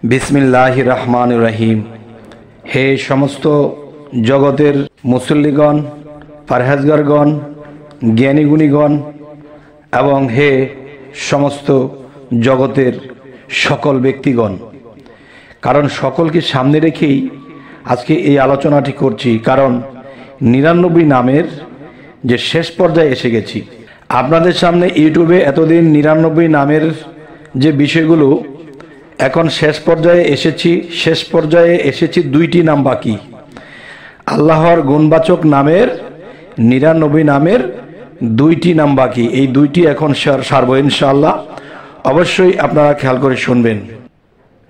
बिस्मिल्लाहिर रहमानिर रहीम। हे समस्त जगतेर मुसल्लिगण, परहेजगारगण, ज्ञानीगुणीगण एवं हे समस्त जगतेर सकल व्यक्तिगण, कारण सकलके सामने रेखेई आजके এই আলোচনাটি করছি। কারণ 99 নামের যে শেষ পর্যায়ে এসে গেছি। আপনাদের সামনে ইউটিউবে এতদিন 99 নামের যে বিষয়গুলো এখন শেষ পর্যায়ে এসেছি। শেষ পর্যায়ে এসেছি দুইটি নাম বাকি। আল্লাহর গুণবাচক নামের 99 নামের দুইটি নাম বাকি। এই দুইটি এখন সারবো ইনশাআল্লাহ। অবশ্যই আপনারা খেয়াল করে শুনবেন।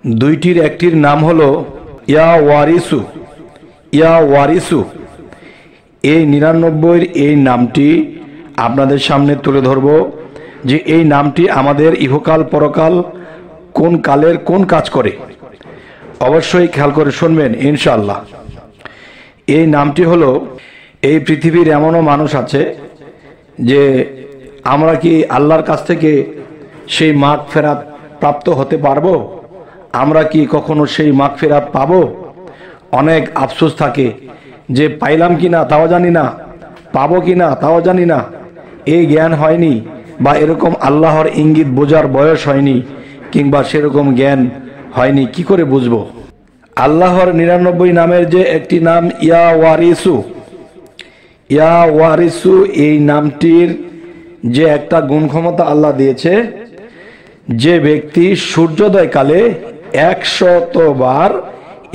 দুইটির একটির নাম হলো ইয়া ওয়ারিসু। ইয়া ওয়ারিসু এই 99 এই নামটি আপনাদের সামনে তুলে ধরব যে এই নামটি আমাদের ইহকাল পরকাল কোন কালের কোন কাজ করে। অবশ্যই খেয়াল করে শুনবেন ইনশাআল্লাহ। এই নামটি হলো, এই পৃথিবীর এমনও মানুষ আছে যে আমরা কি আল্লাহর কাছ থেকে সেই মাগফিরাত প্রাপ্ত হতে পারবো? আমরা কি কখনো সেই মাগফিরাত পাবো? অনেক আফসোস থাকে যে পাইলাম কিনা তাও জানি না, পাবো কিনা তাও জানি না, এই জ্ঞান হয়নি বা এরকম আল্লাহর ইঙ্গিত বোঝার বয়স হয়নি কিংবা সেরকম জ্ঞান হয়নি, কি করে বুঝবো? আল্লাহর 99 নামের যে একটি নাম ইয়া ওয়ারিসু। ইয়া ওয়ারিসু এই নামটির যে একটা গুণ ক্ষমতা আল্লাহ দিয়েছে, যে ব্যক্তি সূর্যোদয় কালে 100 বার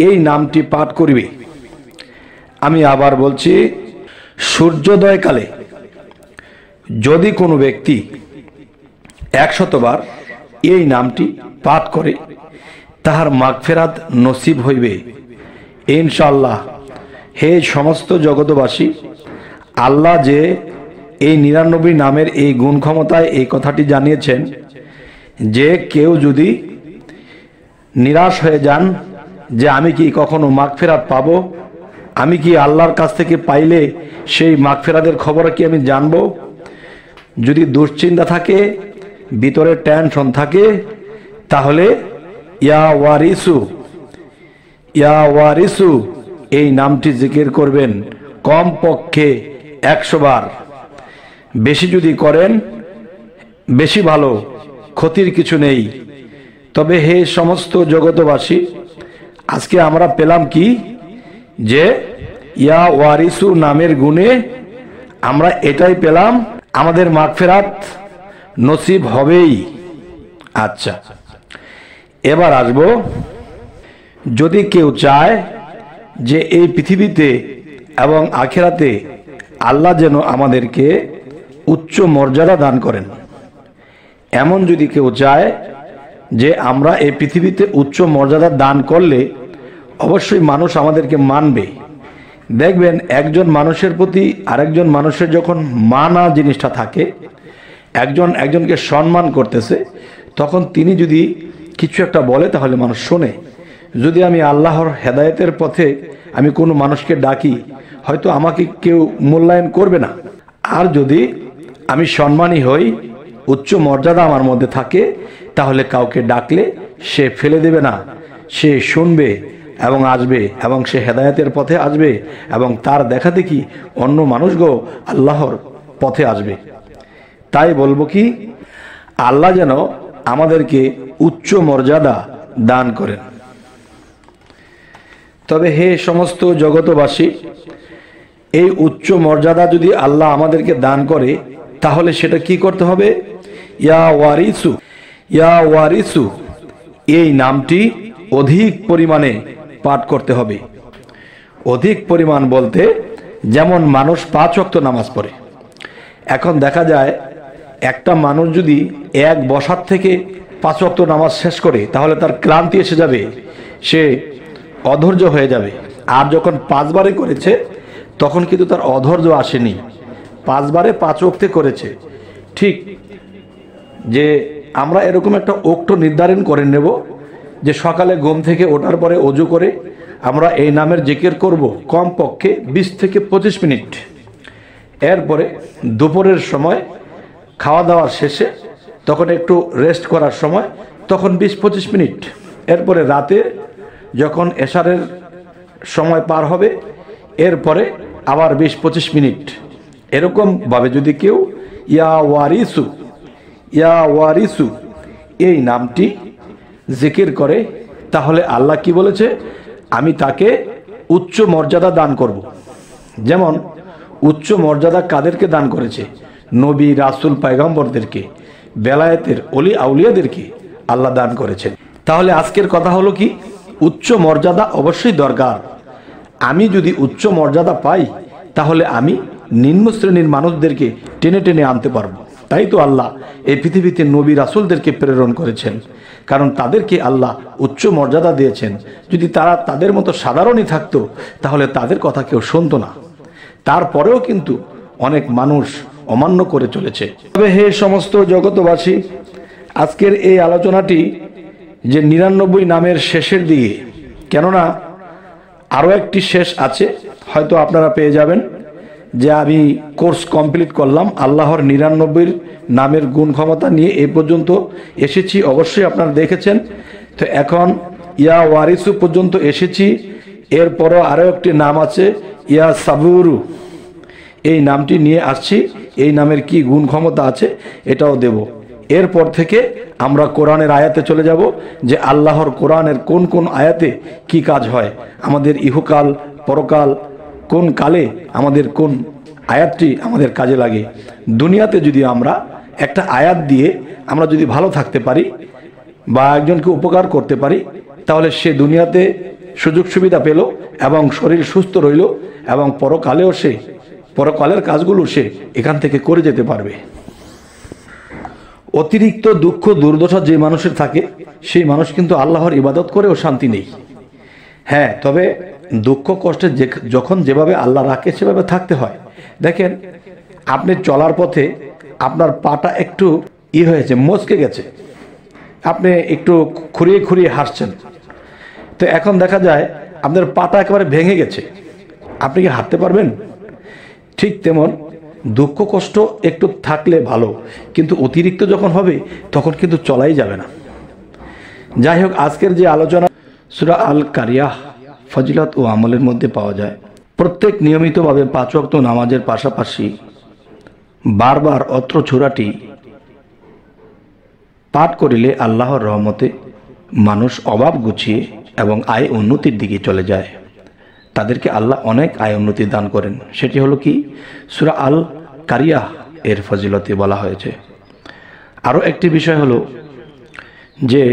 এই নামটি পাঠ করবে। আমি আবার বলছি, সূর্যোদয় কালে যদি কোনো ব্যক্তি 100 বার এই নামটি পাঠ করে তাহার মাগফিরাত নসিব হইবে ইনশাআল্লাহ। হে সমস্ত জগতবাসী, আল্লাহ যে এই 99 নামের এই গুণ ক্ষমতায় এই কথাটি জানিয়েছেন যে কেউ যদি নিরাশ হয়ে যান যে আমি কি কখনো মাগফিরাত পাবো, আমি কি আল্লাহর কাছ থেকে পাইলে সেই মাগফিরাতের খবর কি আমি জানবো, যদি দুশ্চিন্তা থাকে, ভিতরে টেনশন থাকে, তাহলে ইয়া ওয়ারিসু, ইয়া ওয়ারিসু এই নামটি জিকির করবেন কমপক্ষে 100 বার। বেশি যদি করেন বেশি ভালো, ক্ষতির কিছু নেই। তবে হে সমস্ত জগতবাসী, আজকে আমরা পেলাম কি যে ইয়া ওয়ারিসু নামের গুণে আমরা এটাই পেলাম, আমাদের মাগফিরাত নসিব হবেই। আচ্ছা, এবার আসবো, যদি কেউ চায় যে এই পৃথিবীতে এবং আখিরাতে আল্লাহ যেন আমাদেরকে উচ্চ মর্যাদা দান করেন, এমন যদি কেউ চায় যে আমরা এই পৃথিবীতে উচ্চ মর্যাদা দান করলে অবশ্যই মানুষ আমাদেরকে মানবে। দেখবেন একজন মানুষের প্রতি আরেকজন মানুষের যখন মানা জিনিসটা থাকে, একজন একজনকে সম্মান করতেছে, তখন তিনি যদি কিছু একটা বলে তাহলে মানুষ শোনে। যদি আমি আল্লাহর হেদায়েতের পথে আমি কোনো মানুষকে ডাকি, হয়তো আমাকে কেউ মূল্যায়ন করবে না। আর যদি আমি সম্মানী হই, উচ্চ মর্যাদা আমার মধ্যে থাকে, তাহলে কাউকে ডাকলে সে ফেলে দেবে না, সে শুনবে এবং আসবে এবং সে হেদায়েতের পথে আসবে এবং তার দেখা দেখি অন্য মানুষগো আল্লাহর পথে আসবে। তাই বলবো কি, আল্লাহ যেন আমাদেরকে উচ্চ মর্যাদা দান করেন। তবে হে সমস্ত জগতবাসী, এই উচ্চ মর্যাদা যদি আল্লাহ আমাদেরকে দান করে তাহলে সেটা কি করতে হবে? ইয়া ওয়ারিসু। ইয়া ওয়ারিসু এই নামটি অধিক পরিমাণে পাঠ করতে হবে। অধিক পরিমাণ বলতে, যেমন মানুষ 5 ওয়াক্ত নামাজ পড়ে, এখন দেখা যায় একটা মানুষ যদি এক বসার থেকে 5 ওয়াক্ত নামাজ শেষ করে তাহলে তার ক্লান্তি এসে যাবে, সে অধৈর্য হয়ে যাবে। আর যখন 5 বারে করেছে তখন কিন্তু তার অধৈর্য আসেনি, 5 বারে 5 ওয়াক্তে করেছে। ঠিক যে আমরা এরকম একটা ওক্ত নির্ধারণ করে নেব যে সকালে ঘুম থেকে ওঠার পরে অজু করে আমরা এই নামের জিকির করব কমপক্ষে 20 থেকে 25 মিনিট। এরপরে দুপুরের সময় খাওয়া দাওয়ার শেষে তখন একটু রেস্ট করার সময় তখন 20-25 মিনিট। এরপরে রাতে যখন এশারের সময় পার হবে এরপরে আবার 20-25 মিনিট এরকমভাবে যদি কেউ ইয়া ওয়ারিসু এই নামটি জিকির করে তাহলে আল্লাহ কি বলেছে, আমি তাকে উচ্চ মর্যাদা দান করব। যেমন উচ্চ মর্যাদা কাদেরকে দান করেছে? নবী, রাসূল, পয়গম্বরদেরকে, বেলায়েতের অলি আউলিয়াদেরকে আল্লাহ দান করেছেন। তাহলে আজকের কথা হলো কি, উচ্চ মর্যাদা অবশ্যই দরকার। আমি যদি উচ্চ মর্যাদা পাই তাহলে আমি নিম্ন শ্রেণীর মানুষদেরকে টেনে টেনে আনতে পারবো। তাই তো আল্লাহ এই পৃথিবীতে নবী রাসূলদেরকে প্রেরণ করেছেন, কারণ তাদেরকে আল্লাহ উচ্চ মর্যাদা দিয়েছেন। যদি তারা তাদের মতো সাধারণই থাকতো তাহলে তাদের কথা কেউ শুনতো না। তারপরেও কিন্তু অনেক মানুষ অমান্য করে চলেছে। তবে হে সমস্ত জগতবাসী, আজকের এই আলোচনাটি যে 99 নামের শেষের দিকে, কেননা আরও একটি শেষ আছে, হয়তো আপনারা পেয়ে যাবেন যে আমি কোর্স কমপ্লিট করলাম আল্লাহর 99 নামের গুণ ক্ষমতা নিয়ে এই পর্যন্ত এসেছি, অবশ্যই আপনারা দেখেছেন। তো এখন ইয়া ওয়ারিসু পর্যন্ত এসেছি, এরপরও আরও একটি নাম আছে ইয়া সাবুরু, এই নামটি নিয়ে আসছি। এই নামের কি গুণ ক্ষমতা আছে এটাও দেব। এরপর থেকে আমরা কোরআনের আয়াতে চলে যাব যে আল্লাহর কোরআনের কোন কোন আয়াতে কি কাজ হয়, আমাদের ইহকাল পরকাল কোন কালে আমাদের কোন আয়াতটি আমাদের কাজে লাগে। দুনিয়াতে যদি আমরা একটা আয়াত দিয়ে আমরা যদি ভালো থাকতে পারি বা একজনকে উপকার করতে পারি তাহলে সে দুনিয়াতে সুযোগ সুবিধা পেল এবং শরীর সুস্থ রইল এবং পরকালেও সে পরকালের কাজগুলো সে এখান থেকে করে যেতে পারবে। অতিরিক্ত দুঃখ দুর্দশা যে মানুষের থাকে সেই মানুষ কিন্তু আল্লাহর ইবাদত করেও শান্তি নেই। হ্যাঁ, তবে দুঃখ কষ্টে যখন যেভাবে আল্লাহ রাখে সেভাবে থাকতে হয়। দেখেন, আপনি চলার পথে আপনার পাটা একটু হয়েছে, মচকে গেছে, আপনি একটু খুঁড়িয়ে খুঁড়িয়ে হাসছেন, তো এখন দেখা যায় আপনার পাটা একেবারে ভেঙে গেছে, আপনি কি হাঁটতে পারবেন? ঠিক তেমন দুঃখ কষ্ট একটু থাকলে ভালো, কিন্তু অতিরিক্ত যখন হবে তখন কিন্তু চলাই যাবে না। যাই হোক, আজকের যে আলোচনা সূরা আল কারিয়াহ ফজিলত ও আমলের মধ্যে পাওয়া যায়। প্রত্যেক নিয়মিতভাবে 5 ওয়াক্ত নামাজের পাশাপাশি বারবার অত্র সূরাটি পাঠ করিলে আল্লাহর রহমতে মানুষ অভাব গুছিয়ে এবং আয় উন্নতির দিকে চলে যায়। তাদেরকে আল্লাহ অনেক আয় উন্নতি দান করেন। সেটি হলো কি, সূরা আল কারিয়াহ এর ফজিলতে বলা হয়েছে। আরও একটি বিষয় হলো যে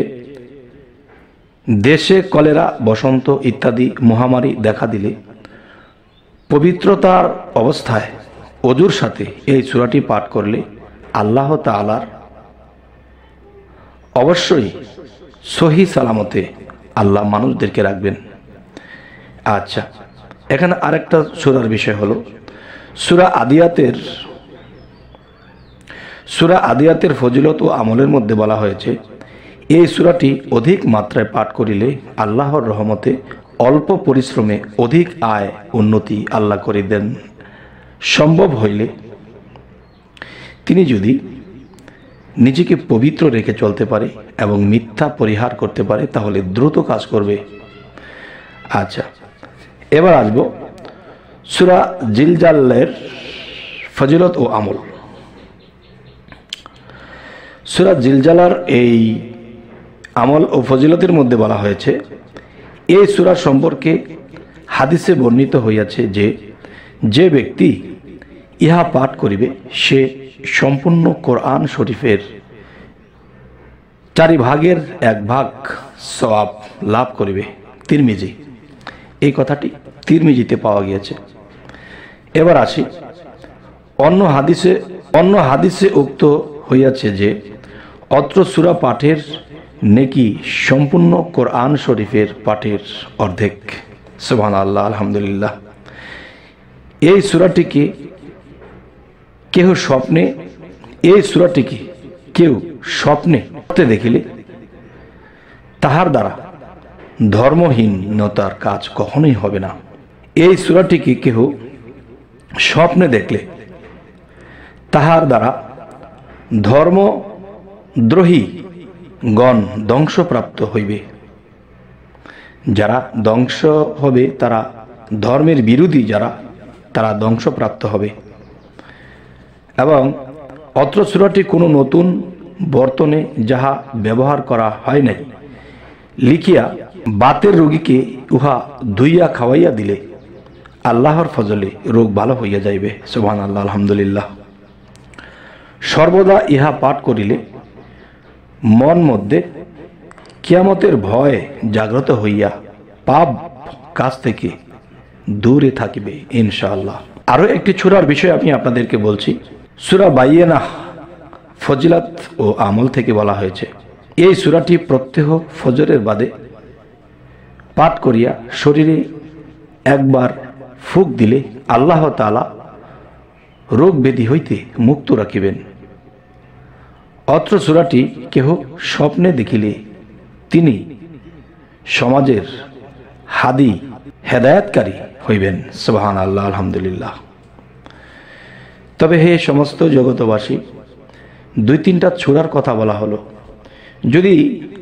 দেশে কলেরা, বসন্ত ইত্যাদি মহামারী দেখা দিলে পবিত্রতার অবস্থায় ওযুর সাথে এই সূরাটি পাঠ করলে আল্লাহ তাআলার অবশ্যই সহি সালামতে আল্লাহ মানুষদেরকে রাখবেন। আচ্ছা, এখানে আরেকটা সূরার বিষয় হলো সূরা আদিয়াতের ফজিলত ও আমলের মধ্যে বলা হয়েছে এই সূরাটি অধিক মাত্রায় পাঠ করিলে আল্লাহর রহমতে অল্প পরিশ্রমে অধিক আয় উন্নতি আল্লাহ করে দেন। সম্ভব হইলে তিনি যদি নিজেকে পবিত্র রেখে চলতে পারে এবং মিথ্যা পরিহার করতে পারে তাহলে দ্রুত কাজ করবে। আচ্ছা, এবার আসব সূরা জিলজালের ফজিলত ও আমল। সূরা জিলজালার এই আমল ও ফজিলতের মধ্যে বলা হয়েছে এই সূরা সম্পর্কে হাদিসে বর্ণিত হইয়াছে যে যে ব্যক্তি ইহা পাঠ করিবে সে সম্পূর্ণ কোরআন শরীফের 4/1 সওয়াব লাভ করিবে। তিরমিজি, এই কথাটি তিরমিজিতে পাওয়া গিয়েছে। এবার আসি, অন্য হাদিসে উক্ত হইয়াছে যে অত্র সূরা পাঠের নেকি সম্পূর্ণ কোরআন শরীফের পাঠের অর্ধেক। সুবহানাল্লাহ, আলহামদুলিল্লাহ। এই সূরাটিকে কেউ স্বপ্নে দেখিলে তাহার দ্বারা ধর্মহীনতার কাজ কখনোই হবে না। এই সূরাটিকে কেহ স্বপ্নে দেখলে তাহার দ্বারা ধর্মদ্রোহী গণ ধ্বংসপ্রাপ্ত হইবে। যারা ধ্বংস হবে তারা ধর্মের বিরোধী, যারা তারা ধ্বংসপ্রাপ্ত হবে। এবং অত্র সূরাটি কোনো নতুন বর্তনে যাহা ব্যবহার করা হয় নাই লিখিয়া বাতের রোগীকে উহা ধুইয়া খাওয়াইয়া দিলে আল্লাহর ফজলে রোগ ভালো হইয়া যাইবে। সুবহানাল্লাহ, আলহামদুলিল্লাহ। সর্বদা ইহা পাঠ করিলে মন মধ্যে কিয়ামতের ভয় জাগ্রত হইয়া পাপ কাজ থেকে দূরে থাকিবে ইনশাআল্লাহ। আরও একটি সূরার বিষয় আমি আপনাদেরকে বলছি। সূরা বাইয়িনাহ ফজিলত ও আমল থেকে বলা হয়েছে। এই সূরাটি প্রত্যহ ফজরের বাদে পাঠ করিয়া শরীরে একবার ফুঁক দিলে আল্লাহ তাআলা রোগ ব্যাধি হইতে মুক্ত রাখিবেন। অত্র সূরাটি কেহ স্বপ্নে দেখিলে তিনি সমাজের হাদি হেদায়েতকারী হইবেন। সুবহানাল্লাহ, আলহামদুলিল্লাহ। তবে হে সমস্ত জগতবাসী, দুই তিনটা সূরার কথা বলা হলো। যদি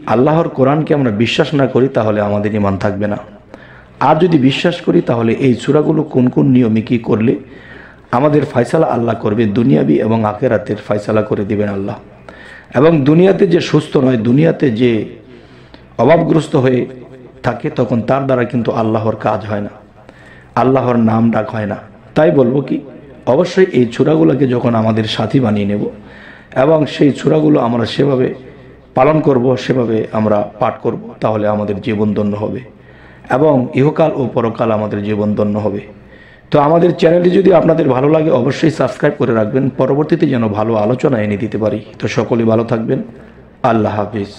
আল্লাহর কোরআনকে আমরা বিশ্বাস না করি তাহলে আমাদের ঈমান থাকবে না। আর যদি বিশ্বাস করি তাহলে এই সূরাগুলো কোন কোন নিয়মে কি করলে আমাদের ফয়সালা আল্লাহ করবে, দুনিয়াবি এবং আখিরাতের ফয়সালা করে দিবেন আল্লাহ। এবং দুনিয়াতে যে সুস্থ নয়, দুনিয়াতে যে অভাবগ্রস্ত হয়ে থাকে, তখন তার দ্বারা কিন্তু আল্লাহর কাজ হয় না, আল্লাহর নাম ডাক হয় না। তাই বলবো কি, অবশ্যই এই সূরাগুলোকে যখন আমাদের সাথী বানিয়ে নেব এবং সেই সূরাগুলো আমরা সেভাবে পালন করব, সেভাবে আমরা পাঠ করব, তাহলে আমাদের জীবন ধন্য হবে এবং ইহকাল ও পরকাল আমাদের জীবন ধন্য হবে। তো আমাদের চ্যানেলটি যদি আপনাদের ভালো লাগে অবশ্যই সাবস্ক্রাইব করে রাখবেন, পরবর্তীতে যেন ভালো আলোচনা এনে দিতে পারি। তো সকলেই ভালো থাকবেন। আল্লাহ হাফিজ।